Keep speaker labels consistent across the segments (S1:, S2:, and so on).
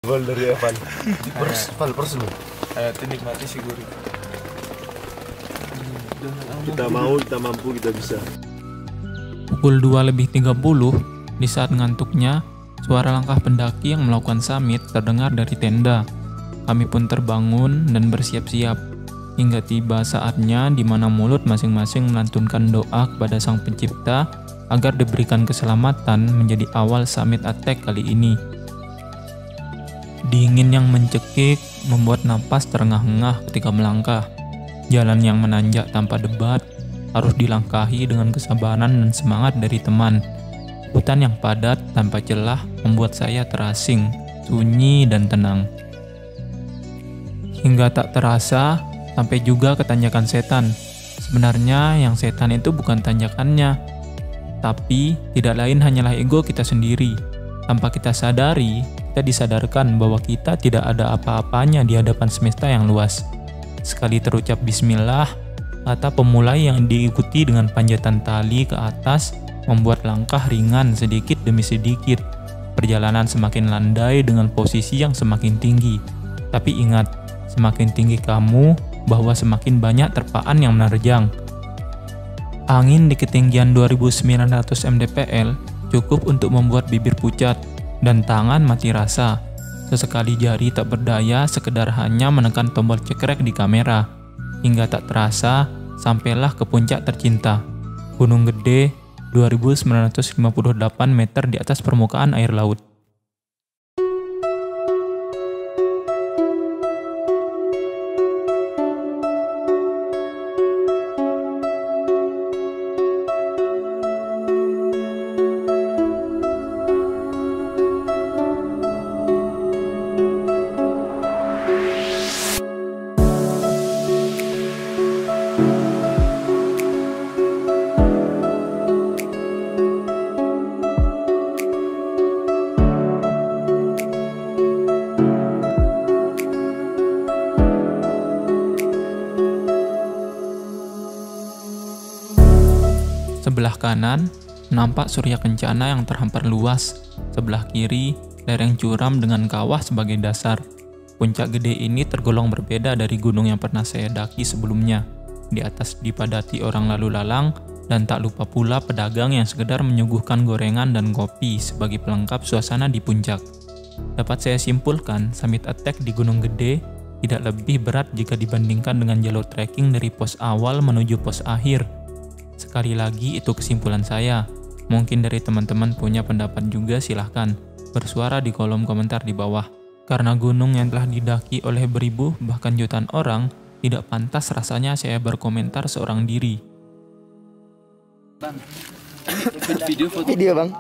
S1: Gol dari Evan. Pers lu.
S2: Ayo nikmati si gurih.
S1: Kita mau, kita mampu, kita bisa.
S3: Pukul 2:30 di saat ngantuknya, suara langkah pendaki yang melakukan summit terdengar dari tenda. Kami pun terbangun dan bersiap-siap. Hingga tiba saatnya di mana mulut masing-masing melantunkan doa kepada Sang Pencipta agar diberikan keselamatan menjadi awal summit attack kali ini. Dingin yang mencekik membuat napas terengah-engah ketika melangkah. Jalan yang menanjak tanpa debat harus dilangkahi dengan kesabaran dan semangat dari teman. Hutan yang padat tanpa celah membuat saya terasing, sunyi dan tenang. Hingga tak terasa, sampai juga ke tanjakan setan. Sebenarnya yang setan itu bukan tanjakannya, tapi tidak lain hanyalah ego kita sendiri. Tanpa kita sadari, kita disadarkan bahwa kita tidak ada apa-apanya di hadapan semesta yang luas. Sekali terucap bismillah, kata pemulai yang diikuti dengan panjatan tali ke atas membuat langkah ringan sedikit demi sedikit. Perjalanan semakin landai dengan posisi yang semakin tinggi. Tapi ingat, semakin tinggi kamu, bahwa semakin banyak terpaan yang menerjang. Angin di ketinggian 2900 mdpl cukup untuk membuat bibir pucat dan tangan mati rasa. Sesekali jari tak berdaya sekedar hanya menekan tombol cekrek di kamera. Hingga tak terasa, sampailah ke puncak tercinta. Gunung Gede, 2958 meter di atas permukaan air laut. Sebelah kanan, nampak Surya Kencana yang terhampar luas. Sebelah kiri, lereng curam dengan kawah sebagai dasar. Puncak Gede ini tergolong berbeda dari gunung yang pernah saya daki sebelumnya. Di atas dipadati orang lalu lalang, dan tak lupa pula pedagang yang sekedar menyuguhkan gorengan dan kopi sebagai pelengkap suasana di puncak. Dapat saya simpulkan, summit attack di Gunung Gede tidak lebih berat jika dibandingkan dengan jalur trekking dari pos awal menuju pos akhir. Sekali lagi itu kesimpulan saya. Mungkin dari teman-teman punya pendapat juga, silahkan bersuara di kolom komentar di bawah. Karena gunung yang telah didaki oleh beribu bahkan jutaan orang, tidak pantas rasanya saya berkomentar seorang diri.
S4: Video bang.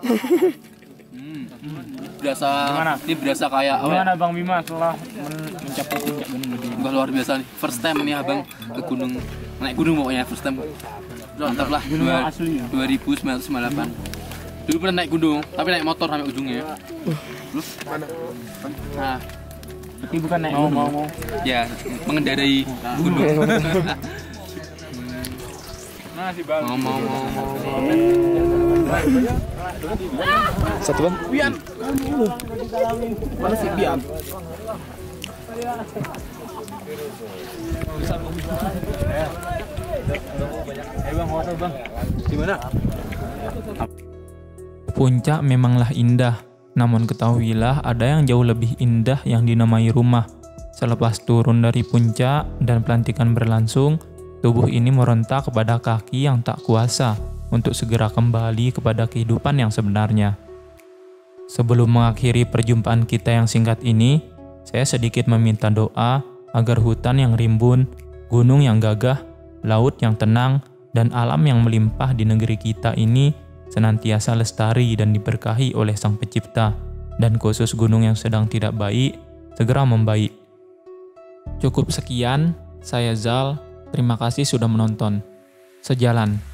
S5: Ini berasa kayak
S2: Gimana Bang Bima setelah mencapai puncak Gunung Gede?
S5: luar biasa nih. First time ini abang ke gunung, naik gunung pokoknya first time. Mantap lah.
S2: Gunung yang asli ya?
S5: 2998. Dulu pernah naik gunung, tapi naik motor sampai ujungnya. Terus nah,
S2: Tapi bukan naik gunung.
S5: ya mengendarai gunung.
S2: Nah, si Bang.
S5: mau.
S1: Satu bang.
S2: Bian. Mana si Bian? Bang, hotel Bang.
S5: Di mana?
S3: Puncak memanglah indah, namun ketahuilah ada yang jauh lebih indah yang dinamai rumah. Selepas turun dari puncak dan pelantikan berlangsung, tubuh ini meronta kepada kaki yang tak kuasa untuk segera kembali kepada kehidupan yang sebenarnya. Sebelum mengakhiri perjumpaan kita yang singkat ini, saya sedikit meminta doa agar hutan yang rimbun, gunung yang gagah, laut yang tenang, dan alam yang melimpah di negeri kita ini senantiasa lestari dan diberkahi oleh Sang Pencipta, dan khusus gunung yang sedang tidak baik, segera membaik. Cukup sekian, saya Zal, terima kasih sudah menonton. Sejalan.